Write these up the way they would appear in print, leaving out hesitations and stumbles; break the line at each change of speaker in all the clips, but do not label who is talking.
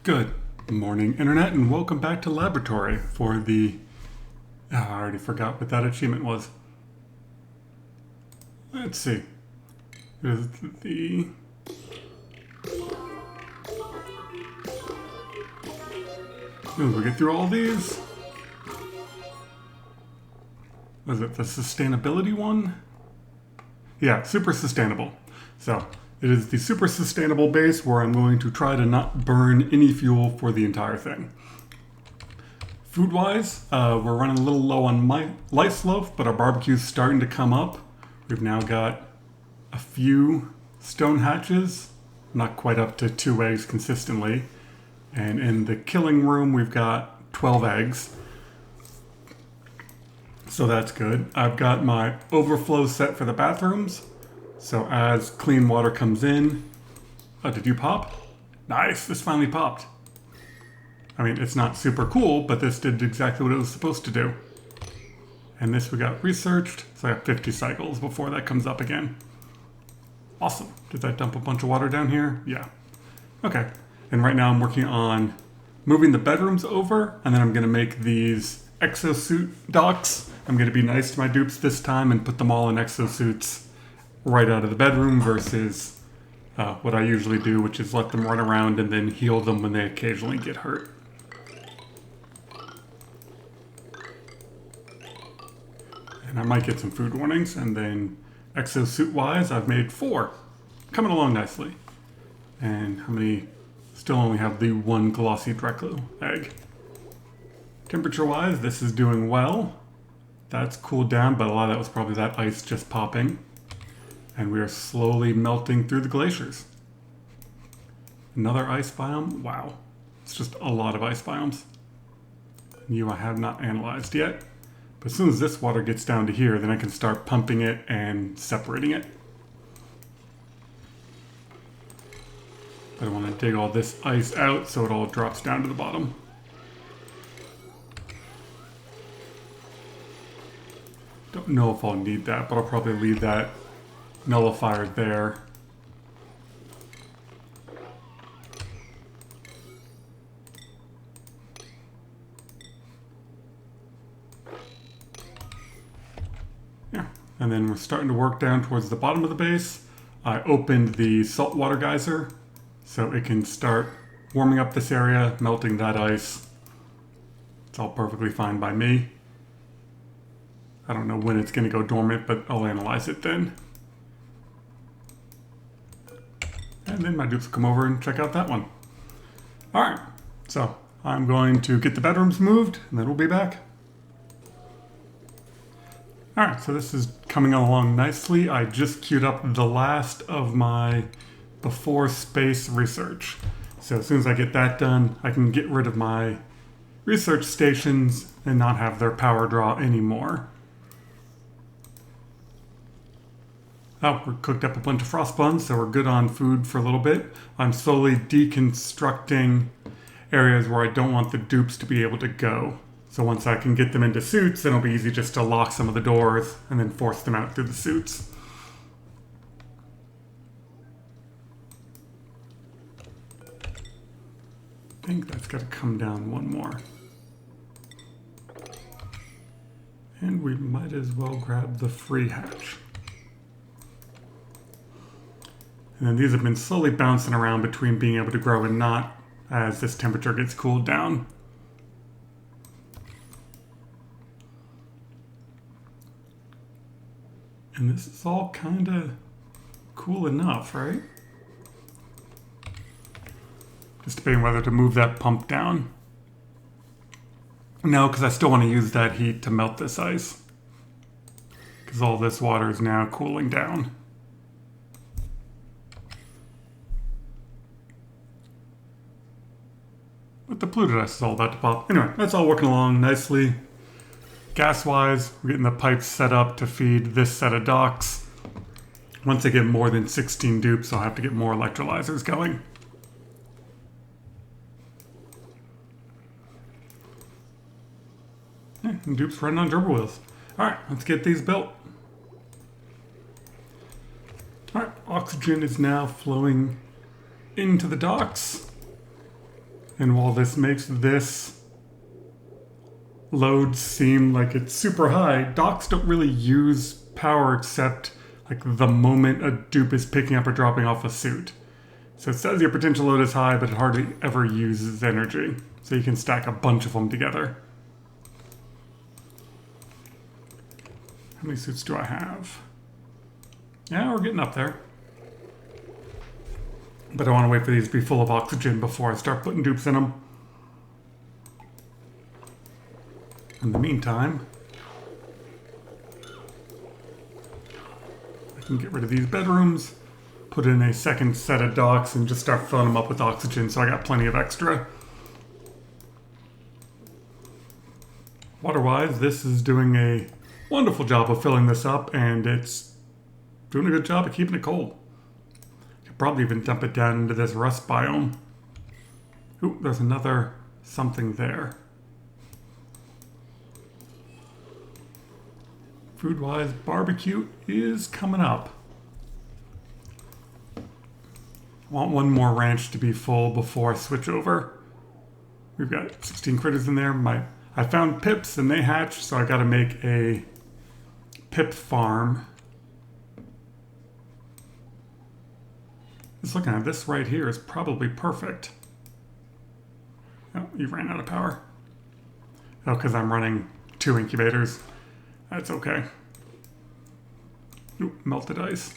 Good morning, Internet, and welcome back to Laboratory for the... I already forgot what that achievement was. Let's see. Is the... Ooh, we get through all these? Was it the sustainability one? Yeah, super sustainable. So, it is the super sustainable base where I'm going to try to not burn any fuel for the entire thing. Food-wise, we're running a little low on my lice loaf, but our barbecue's starting to come up. We've now got a few stone hatches, not quite up to 2 eggs consistently. And in the killing room, we've got 12 eggs. So that's good. I've got my overflow set for the bathrooms. So as clean water comes in... Oh, did you pop? Nice, this finally popped. I mean, it's not super cool, but this did exactly what it was supposed to do. And this we got researched, so I have 50 cycles before that comes up again. Awesome. Did that dump a bunch of water down here? Yeah. Okay. And right now I'm working on moving the bedrooms over, and then I'm going to make these exosuit docks. I'm going to be nice to my dupes this time and put them all in exosuits right out of the bedroom versus what I usually do, which is let them run around and then heal them when they occasionally get hurt. And I might get some food warnings, and then exosuit-wise, I've made 4. Coming along nicely. And how many? Still only have the 1 glossy Draco egg. Temperature-wise, this is doing well. That's cooled down, but a lot of that was probably that ice just popping. And we are slowly melting through the glaciers. Another ice biome? Wow. It's just a lot of ice biomes. You I have not analyzed yet. But as soon as this water gets down to here, then I can start pumping it and separating it. But I want to dig all this ice out so it all drops down to the bottom. Don't know if I'll need that, but I'll probably leave that nullifier there. Yeah, and then we're starting to work down towards the bottom of the base. I opened the saltwater geyser so it can start warming up this area, melting that ice. It's all perfectly fine by me. I don't know when it's going to go dormant, but I'll analyze it then. And then my dupes will come over and check out that one. Alright, so I'm going to get the bedrooms moved, and then we'll be back. Alright, so this is coming along nicely. I just queued up the last of my before space research. So as soon as I get that done, I can get rid of my research stations and not have their power draw anymore. Oh, we're cooked up a bunch of frost buns, so we're good on food for a little bit. I'm slowly deconstructing areas where I don't want the dupes to be able to go. So once I can get them into suits, then it'll be easy just to lock some of the doors and then force them out through the suits. I think that's got to come down one more. And we might as well grab the free hatch. And then these have been slowly bouncing around between being able to grow and not as this temperature gets cooled down. And this is all kind of cool enough, right? Just debating whether to move that pump down. No, because I still want to use that heat to melt this ice. Because all this water is now cooling down. What the polluted ice is all about to pop. Anyway, that's all working along nicely. Gas-wise, we're getting the pipes set up to feed this set of docks. Once I get more than 16 dupes, I'll have to get more electrolyzers going. Yeah, and dupes running on gerbil wheels. Alright, let's get these built. Alright, oxygen is now flowing into the docks. And while this makes this load seem like it's super high, docks don't really use power except like the moment a dupe is picking up or dropping off a suit. So it says your potential load is high, but it hardly ever uses energy. So you can stack a bunch of them together. How many suits do I have? Yeah, we're getting up there. But I want to wait for these to be full of oxygen before I start putting dupes in them. In the meantime, I can get rid of these bedrooms, put in a second set of docks, and just start filling them up with oxygen so I got plenty of extra. Water-wise, this is doing a wonderful job of filling this up, and it's doing a good job of keeping it cold. Could probably even dump it down into this rust biome. Ooh, there's another something there. Food-wise, barbecue is coming up. I want one more ranch to be full before I switch over. We've got 16 critters in there. I found pips and they hatched, so I gotta make a pip farm. Just looking at this right here is probably perfect. Oh, you ran out of power. Oh, because I'm running 2 incubators. That's okay. Ooh, melted ice.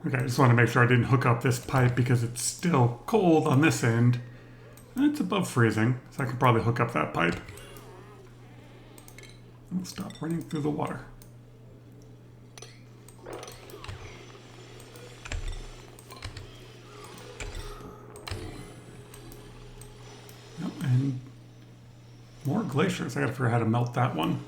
Okay, I just want to make sure I didn't hook up this pipe because it's still cold on this end. It's above freezing, so I can probably hook up that pipe. And we'll stop running through the water. Yep, and more glaciers. I gotta figure out how to melt that one.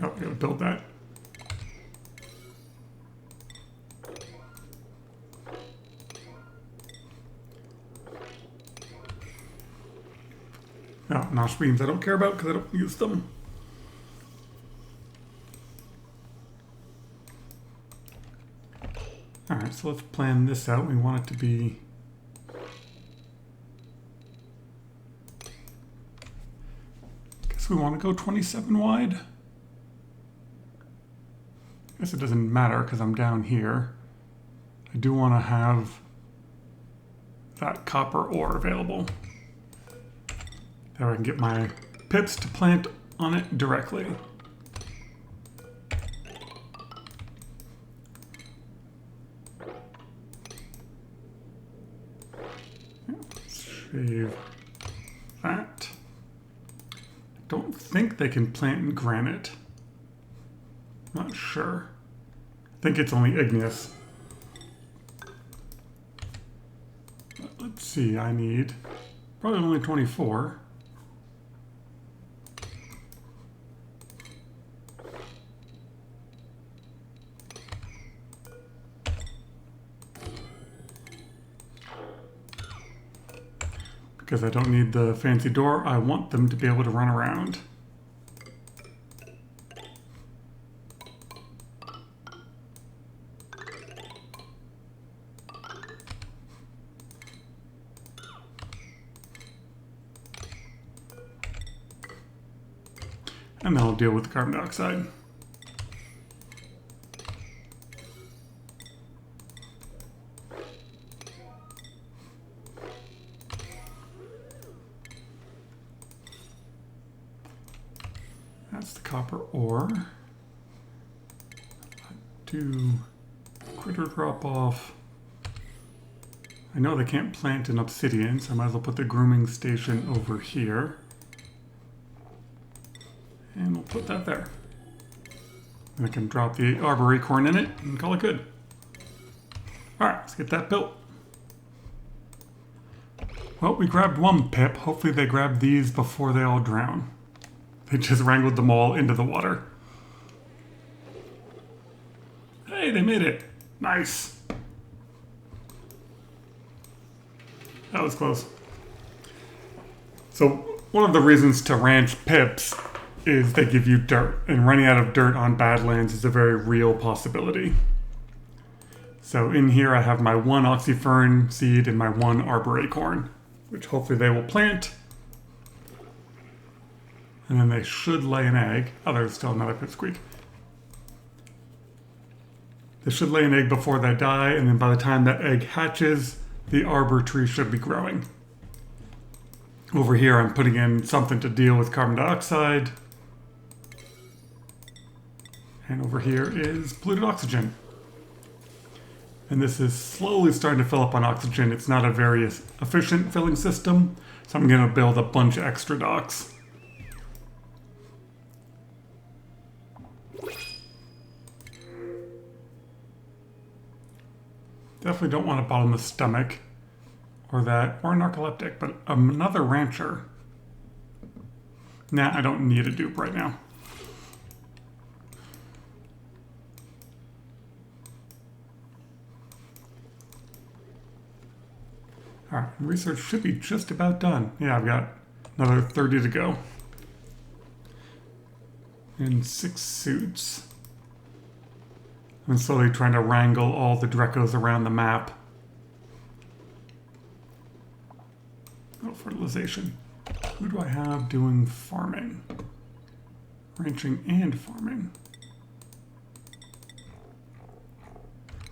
Oh, I gotta build that. No, nosh beams I don't care about because I don't use them. Alright, so let's plan this out. We want it to be... Guess we want to go 27 wide. Guess it doesn't matter because I'm down here. I do want to have that copper ore available. That way I can get my pips to plant on it directly. Shave that. I don't think they can plant in granite. Not sure. I think it's only igneous. But let's see, I need probably only 24. Because I don't need the fancy door, I want them to be able to run around. And then I'll deal with the carbon dioxide. That's the copper ore. Do critter drop off. I know they can't plant in obsidian, so I might as well put the grooming station over here. And we'll put that there. And I can drop the arbor acorn in it and call it good. Alright, let's get that built. Well, we grabbed one pip. Hopefully they grab these before they all drown. They just wrangled them all into the water. Hey, they made it. Nice. That was close. So one of the reasons to ranch pips is they give you dirt, and running out of dirt on Badlands is a very real possibility. So in here I have my one oxyfern seed and my one arbor acorn, which hopefully they will plant. And then they should lay an egg. Oh, there's still another pipsqueak. They should lay an egg before they die, and then by the time that egg hatches, the arbor tree should be growing. Over here I'm putting in something to deal with carbon dioxide. And over here is polluted oxygen. And this is slowly starting to fill up on oxygen. It's not a very efficient filling system, so I'm going to build a bunch of extra docks. Definitely don't want a bottomless stomach or that, or a narcoleptic, but another rancher. Nah, I don't need a dupe right now. All right, research should be just about done. Yeah, I've got another 30 to go. And 6 suits. I'm slowly trying to wrangle all the Drekos around the map. Oh, fertilization. Who do I have doing farming? Ranching and farming.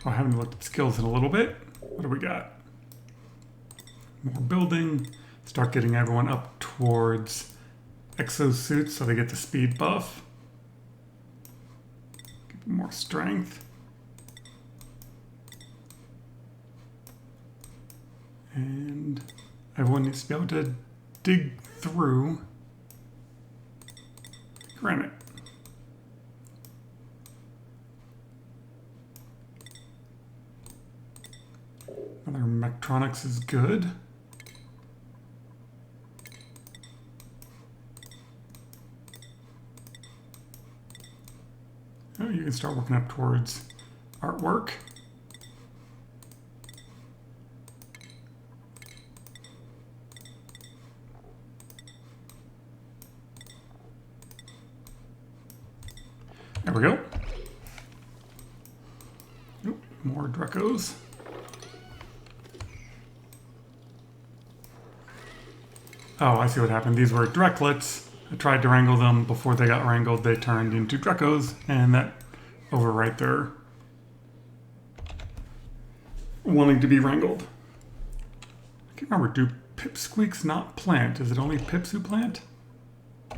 Oh, I haven't looked at skills in a little bit. What do we got? More building. Start getting everyone up towards exosuits so they get the speed buff. More strength. And everyone needs to be able to dig through granite. Another Mechtronics is good. Oh, you can start working up towards artwork. There we go. Oop, more Drekos. Oh, I see what happened. These were Dreklets. I tried to wrangle them. Before they got wrangled, they turned into Drekos, and that overwrite their wanting to be wrangled. I can't remember, do pipsqueaks not plant? Is it only pips who plant?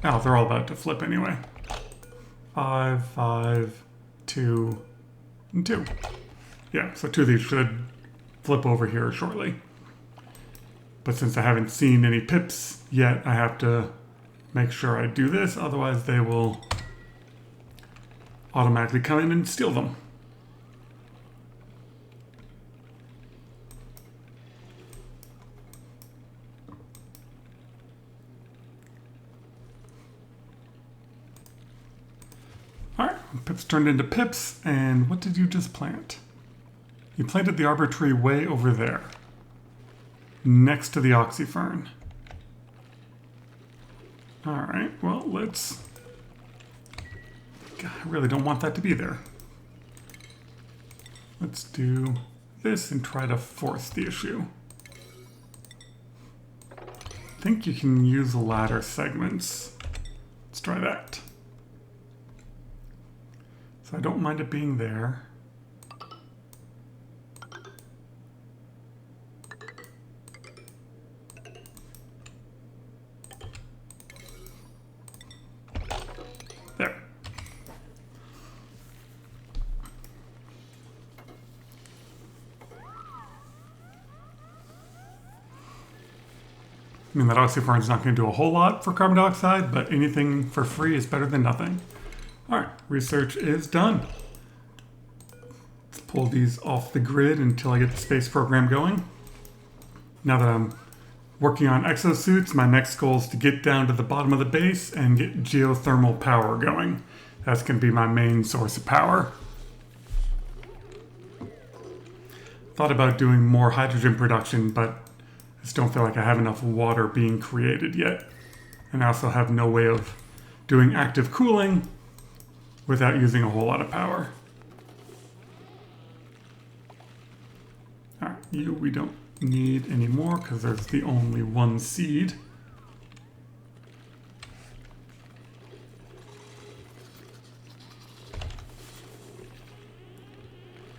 Oh, they're all about to flip anyway. 5, 5, 2, and 2. Yeah, so 2 of these should flip over here shortly. But since I haven't seen any pips yet, I have to make sure I do this, otherwise they will automatically come in and steal them. Alright, pips turned into pips, and what did you just plant? You planted the arbor tree way over there, next to the oxyfern. Alright, well, let's... God, I really don't want that to be there. Let's do this and try to force the issue. I think you can use ladder segments. Let's try that. So I don't mind it being there. There. I mean, that oxyfern's not going to do a whole lot for carbon dioxide, but anything for free is better than nothing. All right, research is done. Let's pull these off the grid until I get the space program going. Now that I'm working on exosuits, my next goal is to get down to the bottom of the base and get geothermal power going. That's going to be my main source of power. Thought about doing more hydrogen production, but I just don't feel like I have enough water being created yet. And I also have no way of doing active cooling without using a whole lot of power. All right, you we don't need any more because there's the only one seed.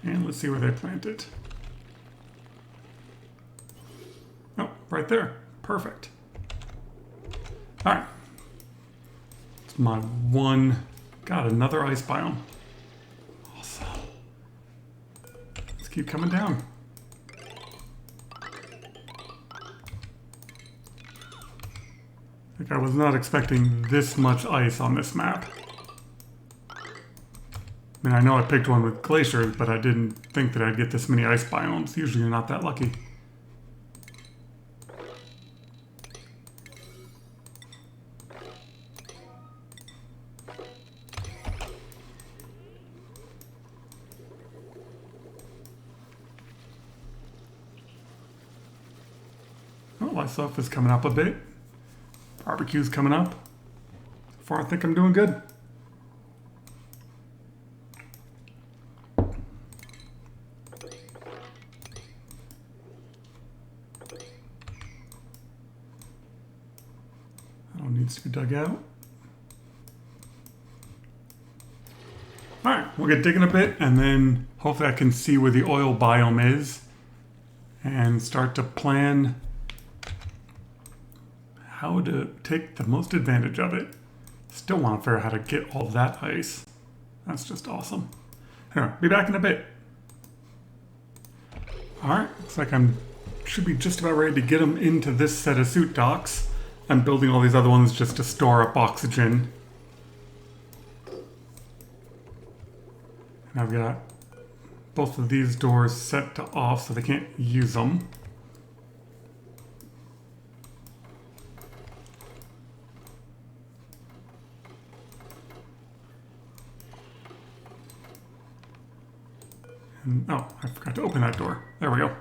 And let's see where they plant it. Oh, right there. Perfect. All right. It's my one. Got another ice biome. Awesome. Let's keep coming down. Like I was not expecting this much ice on this map. I mean, I know I picked one with glaciers, but I didn't think that I'd get this many ice biomes. Usually you're not that lucky. Oh, life stuff is coming up a bit. Barbecue's coming up. So far, I think I'm doing good. Needs to be dug out. All right, we'll get digging a bit and then hopefully I can see where the oil biome is and start to plan how to take the most advantage of it. Still want to figure out how to get all that ice. That's just awesome. Anyway, be back in a bit. All right, looks like should be just about ready to get them into this set of suit docks. I'm building all these other ones just to store up oxygen. And I've got both of these doors set to off so they can't use them. And, oh, I forgot to open that door. There we go.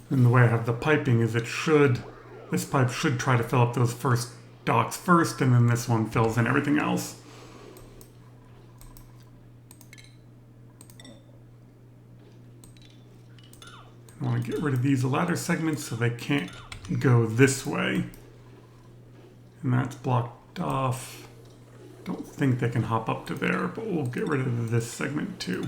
And the way I have the piping is this pipe should try to fill up those first docks first, and then this one fills in everything else. I want to get rid of these ladder segments so they can't go this way. And that's blocked off. Don't think they can hop up to there, but we'll get rid of this segment too.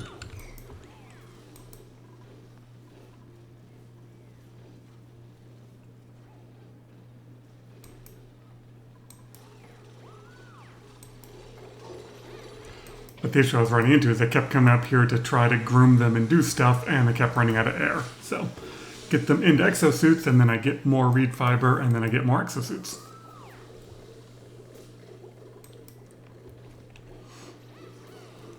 But the issue I was running into is I kept coming up here to try to groom them and do stuff, and I kept running out of air. So get them into exosuits, and then I get more reed fiber, and then I get more exosuits.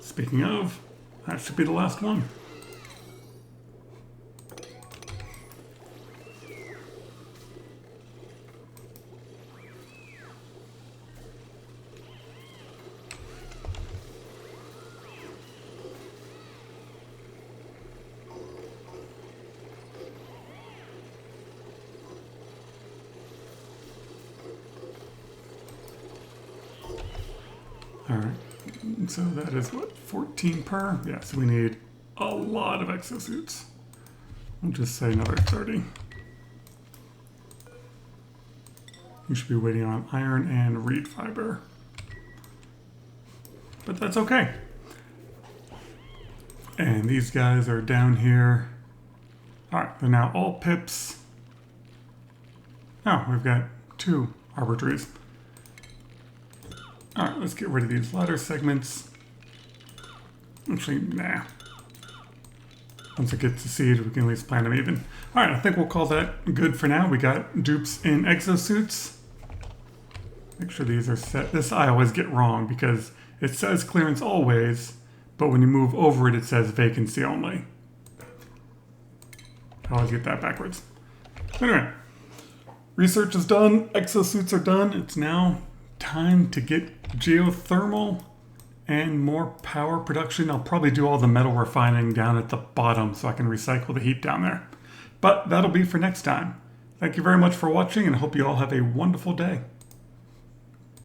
Speaking of, that should be the last one. All right, so that is what, 14 per? Yeah, so we need a lot of exosuits. I'll just say another 30. You should be waiting on iron and reed fiber. But that's okay. And these guys are down here. All right, they're now all pips. Oh, we've got 2 arbor trees. All right, let's get rid of these ladder segments. Actually, nah. Once it gets to seed, we can at least plant them even. All right, I think we'll call that good for now. We got dupes in exosuits. Make sure these are set. This I always get wrong because it says clearance always, but when you move over it, it says vacancy only. I always get that backwards. Anyway, research is done. Exosuits are done. It's now time to get geothermal and more power production. I'll probably do all the metal refining down at the bottom so I can recycle the heat down there. But that'll be for next time. Thank you very much for watching and hope you all have a wonderful day.